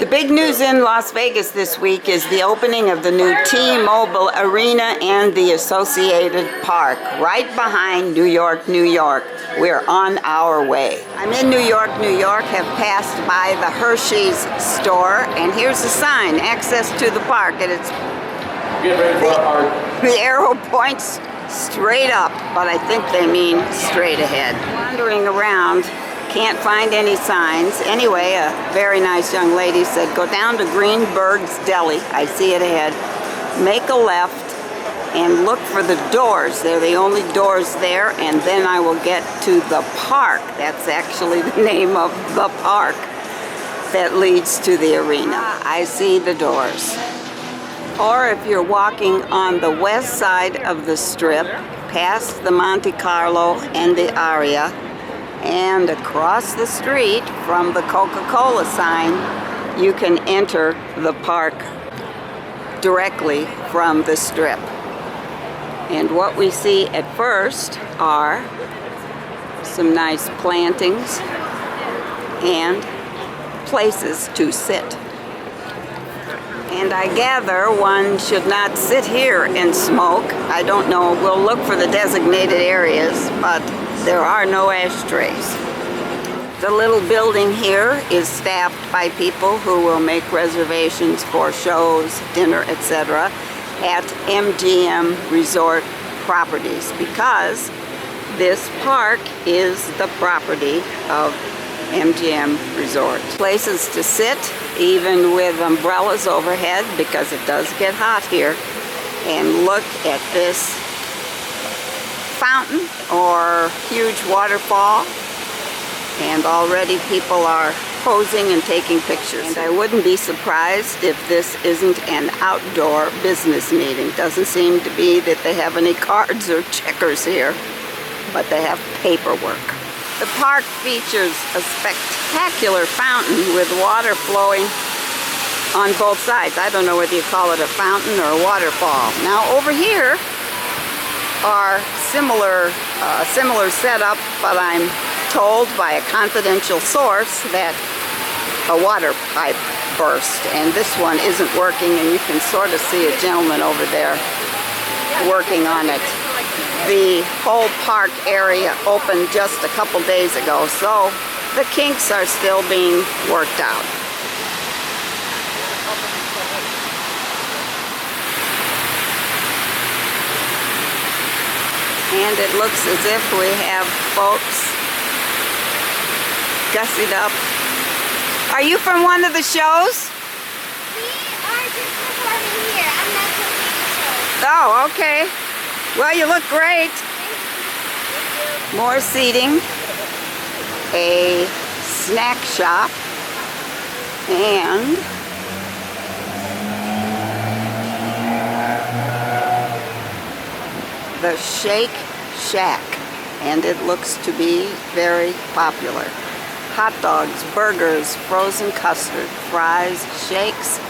The big news in Las Vegas this week is the opening of the new T-Mobile Arena and the associated park right behind New York, New York. We're on our way. I'm in New York, New York, have passed by the Hershey's store, and here's a sign, access to the park, and it's the arrow points straight up, but I think they mean straight ahead. Wandering around, can't find any signs. Anyway, a very nice young lady said, go down to Greenberg's Deli, I see it ahead, make a left, and look for the doors. They're the only doors there, and then I will get to the park. That's actually the name of the park that leads to the arena. I see the doors. Or if you're walking on the west side of the strip, past the Monte Carlo and the Aria, and across the street from the Coca-Cola sign, you can enter the park directly from the strip. And what we see at first are some nice plantings and places to sit. And I gather one should not sit here and smoke. I don't know, we'll look for the designated areas, but there are no ashtrays. The little building here is staffed by people who will make reservations for shows, dinner, etc. at MGM Resort Properties, because this park is the property of MGM Resort. Places to sit, even with umbrellas overhead, because it does get hot here. And look at this fountain or huge waterfall, and already people are posing and taking pictures. And I wouldn't be surprised if this isn't an outdoor business meeting. Doesn't seem to be that they have any cards or checkers here, but they have paperwork. The park features a spectacular fountain with water flowing on both sides. I don't know whether you call it a fountain or a waterfall. Now over here are similar setup, but I'm told by a confidential source that a water pipe burst, and this one isn't working, and you can sort of see a gentleman over there working on it. The whole park area opened just a couple days ago, so the kinks are still being worked out. And it looks as if we have folks gussied up. Are you from one of the shows? We are just performing here. I'm not performing the show. Oh, okay. Well, you look great. More seating, a snack shop, and the Shake Shack, and it looks to be very popular. Hot dogs, burgers, frozen custard, fries, shakes,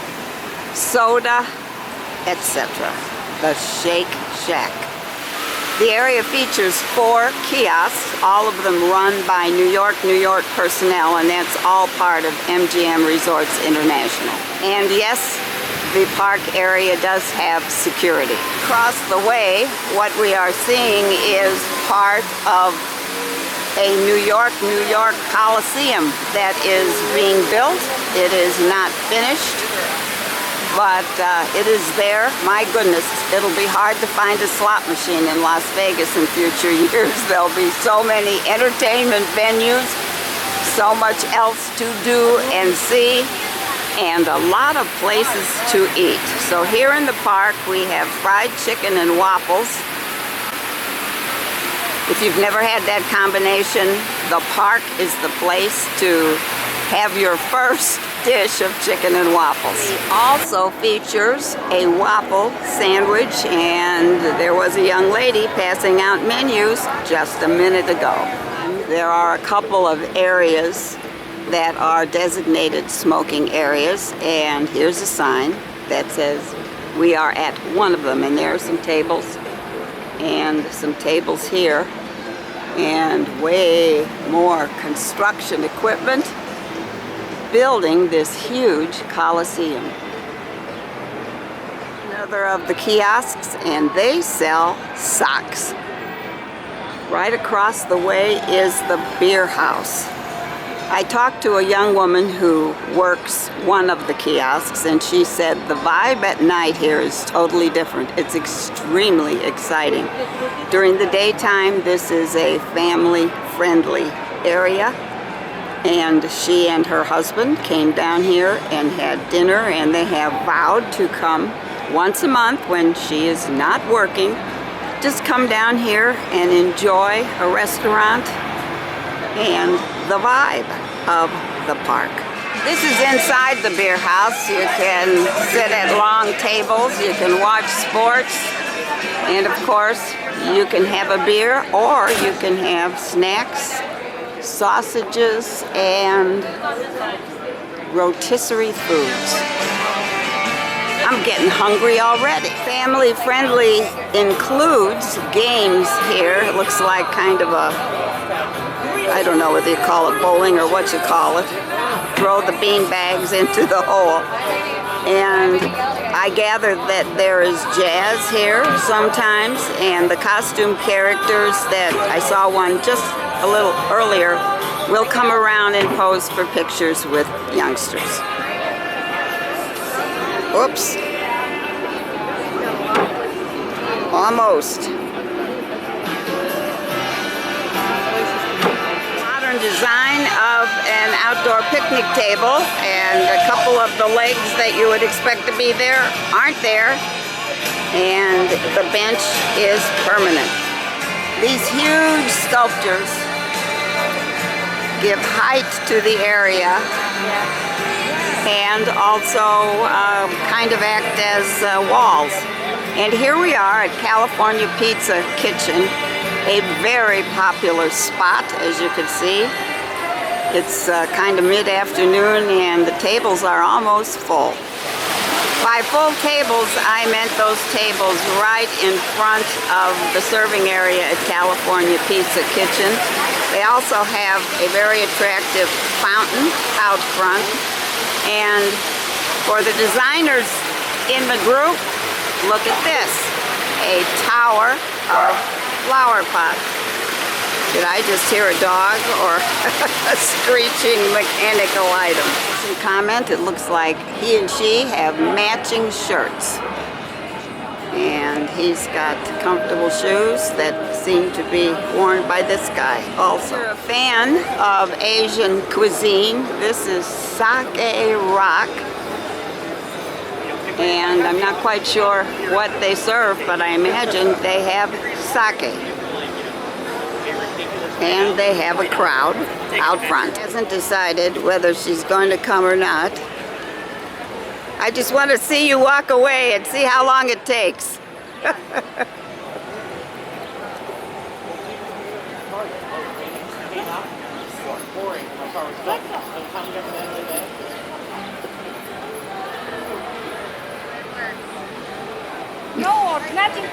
soda, etc. The Shake Shack. The area features 4 kiosks, all of them run by New York personnel, and that's all part of MGM Resorts International. And yes, the park area does have security. Across the way, what we are seeing is part of a New York Coliseum that is being built. It is not finished, but it is there. My goodness, it'll be hard to find a slot machine in Las Vegas in future years. There'll be so many entertainment venues, so much else to do and see, and a lot of places to eat. So here in the park we have fried chicken and waffles. If you've never had that combination, the park is the place to have your first dish of chicken and waffles. It also features a waffle sandwich, and there was a young lady passing out menus just a minute ago. There are a couple of areas that are designated smoking areas, and here's a sign that says we are at one of them, and there are some tables and some tables here, and way more construction equipment building this huge coliseum. Another of the kiosks, and they sell socks. Right across the way is the beer house. I talked to a young woman who works one of the kiosks, and she said the vibe at night here is totally different. It's extremely exciting. During the daytime, this is a family-friendly area, and she and her husband came down here and had dinner, and they have vowed to come once a month when she is not working. Just come down here and enjoy a restaurant and the vibe of the park. This is inside the beer house. You can sit at long tables, you can watch sports, and of course you can have a beer or you can have snacks, sausages, and rotisserie foods. I'm getting hungry already. Family friendly includes games here. It looks like kind of a, I don't know whether you call it bowling or what you call it. Throw the bean bags into the hole. And I gather that there is jazz here sometimes, and the costume characters that I saw one just a little earlier will come around and pose for pictures with youngsters. Oops. Almost. Modern design of an outdoor picnic table, and a couple of the legs that you would expect to be there aren't there, and the bench is permanent. These huge sculptures give height to the area and also kind of act as walls. And here we are at California Pizza Kitchen, a very popular spot, as you can see. It's kind of mid-afternoon and the tables are almost full. By full tables, I meant those tables right in front of the serving area at California Pizza Kitchen. They also have a very attractive fountain out front. And for the designers in the group, look at this, a tower of flower pots. Did I just hear a dog or a screeching mechanical item? Some comment, it looks like he and she have matching shirts. And he's got comfortable shoes that seem to be worn by this guy also. If you're a fan of Asian cuisine, this is Sake Rock. And I'm not quite sure what they serve, but I imagine they have sake. And they have a crowd out front. Hasn't decided whether she's going to come or not. I just want to see you walk away and see how long it takes. No, nothing.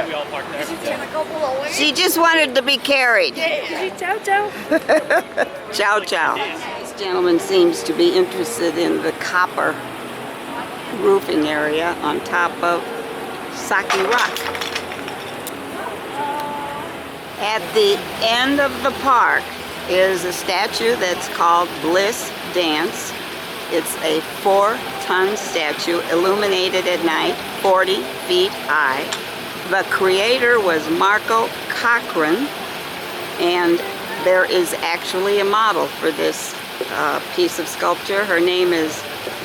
We all parked there. She just wanted to be carried. Ciao, ciao. Chow chow. This gentleman seems to be interested in the copper roofing area on top of Sake Rock. At the end of the park is a statue that's called Bliss Dance. It's a 4-ton statue illuminated at night, 40 feet high. The creator was Marco Cochran, and there is actually a model for this piece of sculpture. Her name is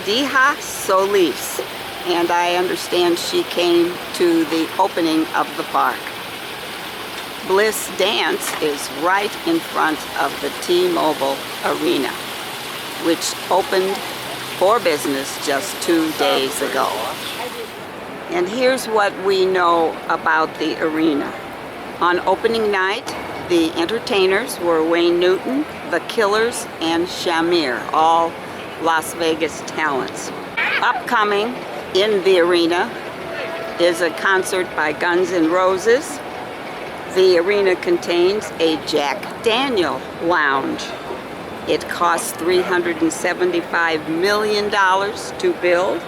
Diha Solis, and I understand she came to the opening of the park. Bliss Dance is right in front of the T-Mobile Arena, which opened for business just 2 days ago. And here's what we know about the arena. On opening night, the entertainers were Wayne Newton, The Killers, and Shamir, all Las Vegas talents. Upcoming in the arena is a concert by Guns N' Roses. The arena contains a Jack Daniel lounge. It cost $375 million to build,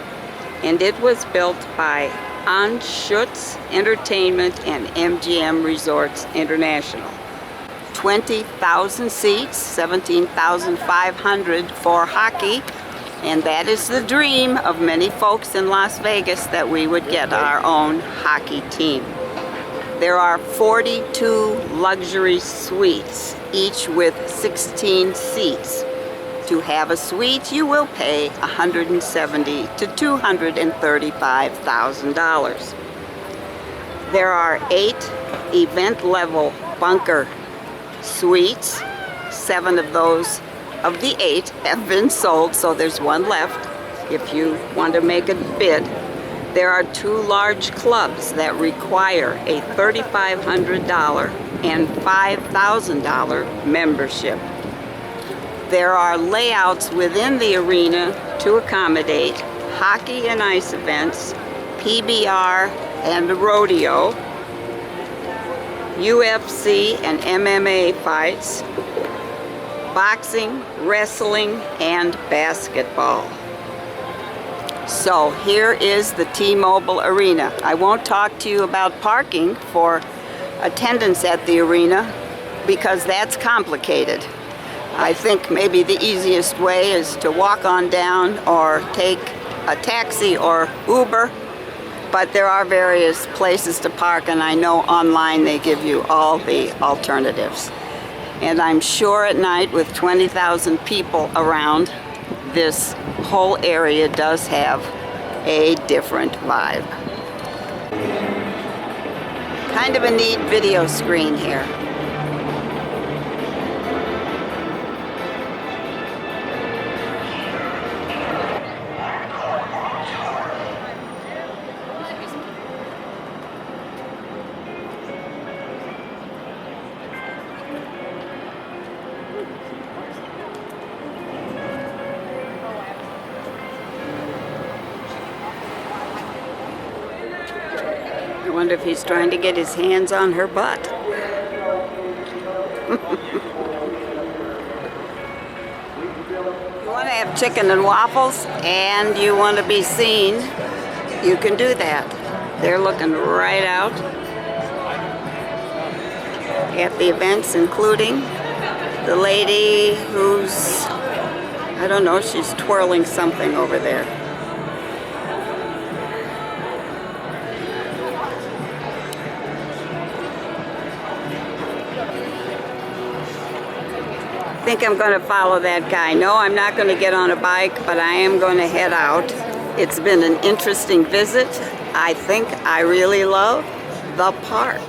and it was built by Anschutz Entertainment and MGM Resort International. 20,000 seats, 17,500 for hockey, and that is the dream of many folks in Las Vegas, that we would get our own hockey team. There are 42 luxury suites, each with 16 seats. To have a suite, you will pay $170,000 to $235,000. There are 8 event-level bunker suites. 7 of those of the 8 have been sold, so there's 1 left if you want to make a bid. There are 2 large clubs that require a $3,500 and $5,000 membership. There are layouts within the arena to accommodate hockey and ice events, PBR and rodeo, UFC and MMA fights, boxing, wrestling, and basketball. So here is the T-Mobile Arena. I won't talk to you about parking for attendance at the arena because that's complicated. I think maybe the easiest way is to walk on down or take a taxi or Uber, but there are various places to park, and I know online they give you all the alternatives. And I'm sure at night with 20,000 people around, this whole area does have a different vibe. Kind of a neat video screen here. I wonder if he's trying to get his hands on her butt. You want to have chicken and waffles and you want to be seen, you can do that. They're looking right out at the events, including the lady who's, I don't know, she's twirling something over there. I think I'm going to follow that guy. No, I'm not going to get on a bike, but I am going to head out. It's been an interesting visit. I think I really love the park.